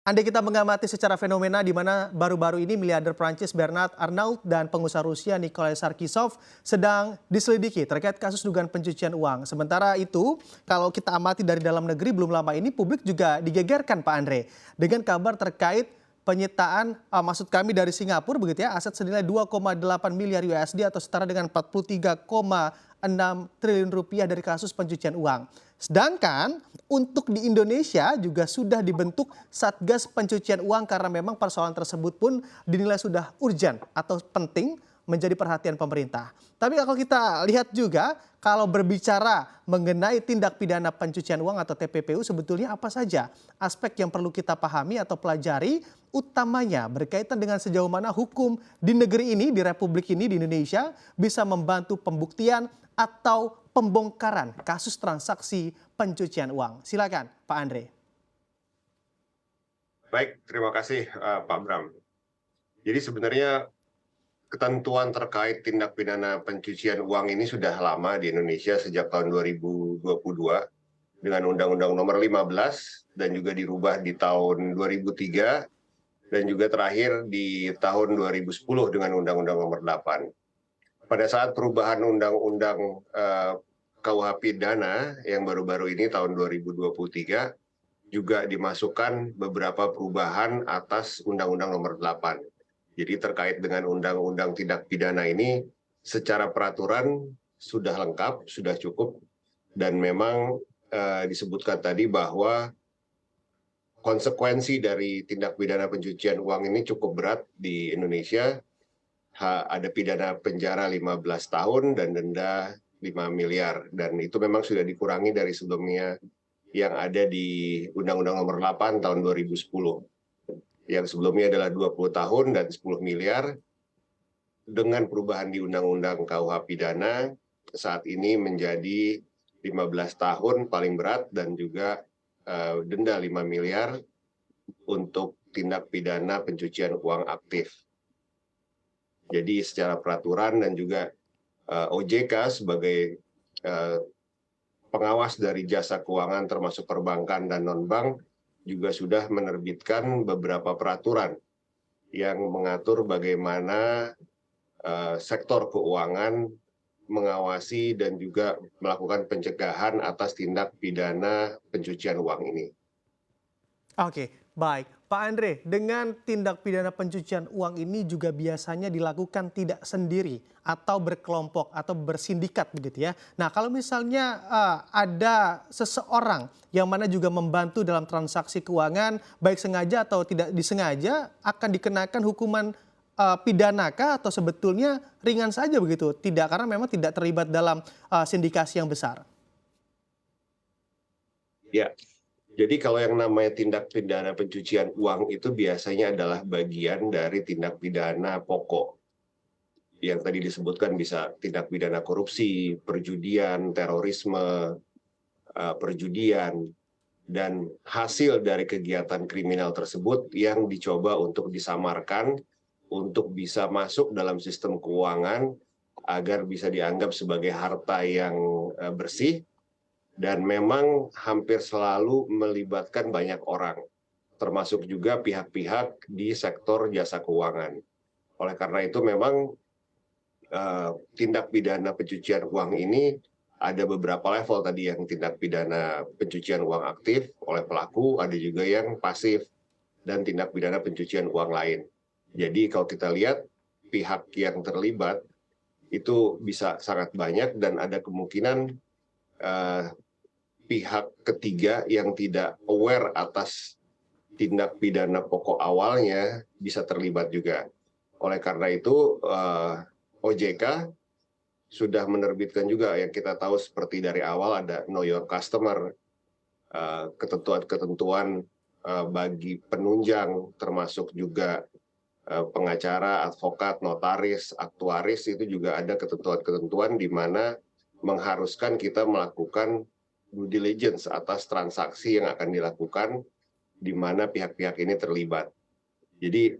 Andai kita mengamati secara fenomena di mana baru-baru ini miliarder Prancis Bernard Arnault dan pengusaha Rusia Nikolai Sarkisov sedang diselidiki terkait kasus dugaan pencucian uang. Sementara itu, kalau kita amati dari dalam negeri belum lama ini publik juga digegerkan Pak Andre dengan kabar terkait penyitaan maksud kami dari Singapura begitu ya, aset senilai 2,8 miliar USD atau setara dengan 43,6 triliun rupiah dari kasus pencucian uang. Sedangkan untuk di Indonesia juga sudah dibentuk Satgas Pencucian Uang karena memang persoalan tersebut pun dinilai sudah urgent atau penting menjadi perhatian pemerintah. Tapi kalau kita lihat juga kalau berbicara mengenai tindak pidana pencucian uang atau TPPU sebetulnya apa saja aspek yang perlu kita pahami atau pelajari utamanya berkaitan dengan sejauh mana hukum di negeri ini, di Republik ini, di Indonesia bisa membantu pembuktian atau pembongkaran kasus transaksi pencucian uang. Silakan Pak Andre. Baik, terima kasih Pak Bram. Jadi sebenarnya ketentuan terkait tindak pidana pencucian uang ini sudah lama di Indonesia sejak tahun 2022 dengan Undang-Undang Nomor 15 dan juga dirubah di tahun 2003 dan juga terakhir di tahun 2010 dengan Undang-Undang Nomor 8. Pada saat perubahan Undang-Undang KUH Pidana yang baru-baru ini tahun 2023 juga dimasukkan beberapa perubahan atas Undang-Undang Nomor 8. Jadi terkait dengan Undang-Undang Tindak Pidana ini secara peraturan sudah lengkap, sudah cukup, dan memang disebutkan tadi bahwa konsekuensi dari tindak pidana pencucian uang ini cukup berat di Indonesia. Ada pidana penjara 15 tahun dan denda 5 miliar. Dan itu memang sudah dikurangi dari sebelumnya yang ada di Undang-Undang Nomor 8 tahun 2010. Yang sebelumnya adalah 20 tahun dan 10 miliar. Dengan perubahan di Undang-Undang KUH Pidana, saat ini menjadi 15 tahun paling berat dan juga denda 5 miliar untuk tindak pidana pencucian uang aktif. Jadi secara peraturan dan juga OJK sebagai pengawas dari jasa keuangan termasuk perbankan dan non-bank juga sudah menerbitkan beberapa peraturan yang mengatur bagaimana sektor keuangan mengawasi dan juga melakukan pencegahan atas tindak pidana pencucian uang ini. Oke, baik. Pak Andre, dengan tindak pidana pencucian uang ini juga biasanya dilakukan tidak sendiri atau berkelompok atau bersindikat begitu ya. Nah, kalau misalnya ada seseorang yang mana juga membantu dalam transaksi keuangan, baik sengaja atau tidak disengaja, akan dikenakan hukuman pidana kah atau sebetulnya ringan saja begitu? Tidak, karena memang tidak terlibat dalam sindikasi yang besar. Ya. Jadi kalau yang namanya tindak pidana pencucian uang itu biasanya adalah bagian dari tindak pidana pokok. Yang tadi disebutkan bisa tindak pidana korupsi, perjudian, terorisme, perjudian, dan hasil dari kegiatan kriminal tersebut yang dicoba untuk disamarkan untuk bisa masuk dalam sistem keuangan agar bisa dianggap sebagai harta yang bersih. Dan memang hampir selalu melibatkan banyak orang, termasuk juga pihak-pihak di sektor jasa keuangan. Oleh karena itu memang tindak pidana pencucian uang ini ada beberapa level tadi, yang tindak pidana pencucian uang aktif oleh pelaku, ada juga yang pasif, dan tindak pidana pencucian uang lain. Jadi kalau kita lihat pihak yang terlibat itu bisa sangat banyak dan ada kemungkinan pihak ketiga yang tidak aware atas tindak pidana pokok awalnya bisa terlibat juga. Oleh karena itu OJK sudah menerbitkan juga yang kita tahu seperti dari awal ada Know Your Customer, ketentuan-ketentuan bagi penunjang termasuk juga pengacara, advokat, notaris, aktuaris, itu juga ada ketentuan-ketentuan di mana mengharuskan kita melakukan due diligence atas transaksi yang akan dilakukan di mana pihak-pihak ini terlibat. Jadi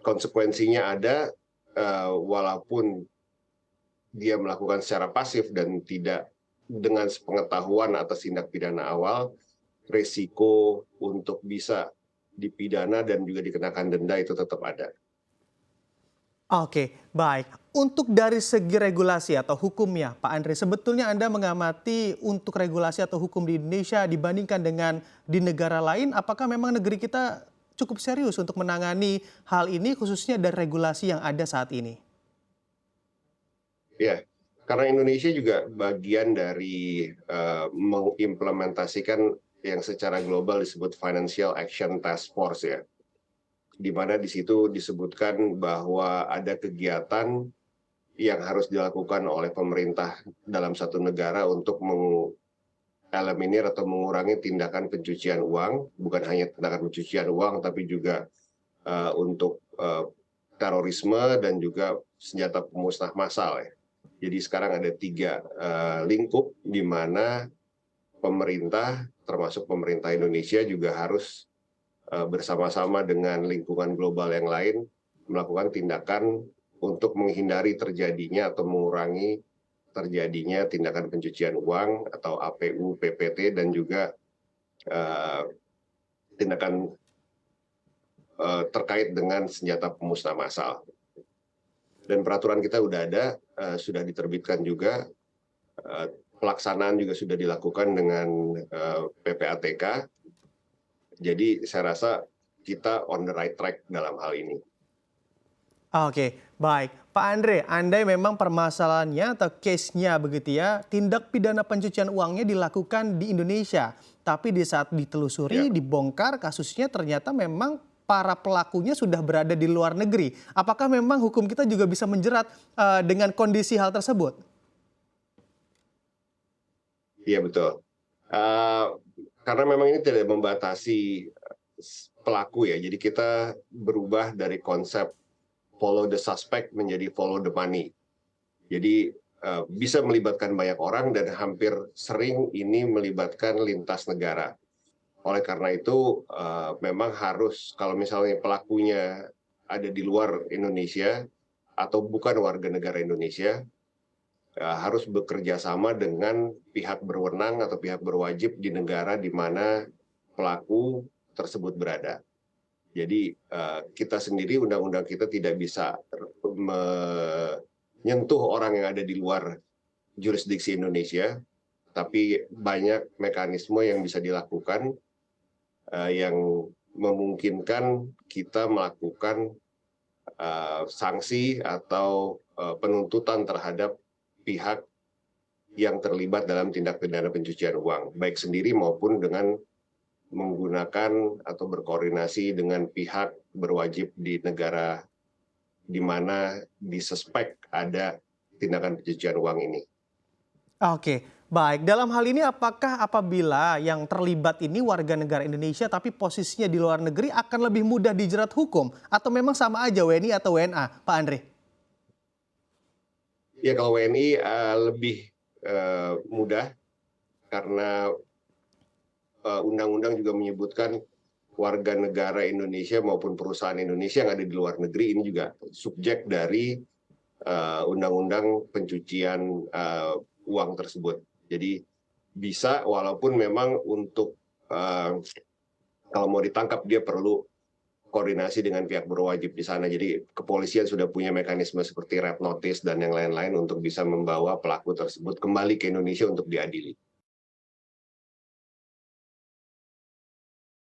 konsekuensinya ada, walaupun dia melakukan secara pasif dan tidak dengan sepengetahuan atas tindak pidana awal, resiko untuk bisa dipidana dan juga dikenakan denda itu tetap ada. Oke, baik. Untuk dari segi regulasi atau hukumnya, Pak Andre, sebetulnya Anda mengamati untuk regulasi atau hukum di Indonesia dibandingkan dengan di negara lain, apakah memang negeri kita cukup serius untuk menangani hal ini, khususnya dari regulasi yang ada saat ini? Ya, karena Indonesia juga bagian dari mengimplementasikan yang secara global disebut Financial Action Task Force ya, di mana di situ disebutkan bahwa ada kegiatan yang harus dilakukan oleh pemerintah dalam satu negara untuk mengeliminir atau mengurangi tindakan pencucian uang, bukan hanya tindakan pencucian uang, tapi juga untuk terorisme dan juga senjata pemusnah massal ya. Jadi sekarang ada 3 lingkup di mana pemerintah, termasuk pemerintah Indonesia juga harus bersama-sama dengan lingkungan global yang lain melakukan tindakan untuk menghindari terjadinya atau mengurangi terjadinya tindakan pencucian uang atau APU, PPT, dan juga tindakan terkait dengan senjata pemusnah massal. Dan peraturan kita udah ada, sudah diterbitkan juga, pelaksanaan juga sudah dilakukan dengan PPATK. Jadi saya rasa kita on the right track dalam hal ini. Oke, baik. Pak Andre, andai memang permasalahannya atau case-nya begitu ya, tindak pidana pencucian uangnya dilakukan di Indonesia. Tapi di saat ditelusuri, Ya. dibongkar kasusnya ternyata memang para pelakunya sudah berada di luar negeri. Apakah memang hukum kita juga bisa menjerat dengan kondisi hal tersebut? Iya betul. Karena memang ini tidak membatasi pelaku ya, jadi kita berubah dari konsep follow the suspect menjadi follow the money. Jadi bisa melibatkan banyak orang dan hampir sering ini melibatkan lintas negara. Oleh karena itu memang harus, kalau misalnya pelakunya ada di luar Indonesia atau bukan warga negara Indonesia, harus bekerja sama dengan pihak berwenang atau pihak berwajib di negara di mana pelaku tersebut berada. Jadi kita sendiri, undang-undang kita tidak bisa menyentuh orang yang ada di luar jurisdiksi Indonesia, tapi banyak mekanisme yang bisa dilakukan yang memungkinkan kita melakukan sanksi atau penuntutan terhadap pihak yang terlibat dalam tindak pidana pencucian uang, baik sendiri maupun dengan menggunakan atau berkoordinasi dengan pihak berwajib di negara di mana disuspek ada tindakan pencucian uang ini. Oke, baik. Dalam hal ini apakah apabila yang terlibat ini warga negara Indonesia tapi posisinya di luar negeri akan lebih mudah dijerat hukum? Atau memang sama aja WNI atau WNA, Pak Andre? Ya kalau WNI lebih mudah karena undang-undang juga menyebutkan warga negara Indonesia maupun perusahaan Indonesia yang ada di luar negeri ini juga subjek dari undang-undang pencucian uang tersebut. Jadi bisa, walaupun memang untuk kalau mau ditangkap dia perlu koordinasi dengan pihak berwajib di sana. Jadi kepolisian sudah punya mekanisme seperti red notice dan yang lain-lain untuk bisa membawa pelaku tersebut kembali ke Indonesia untuk diadili.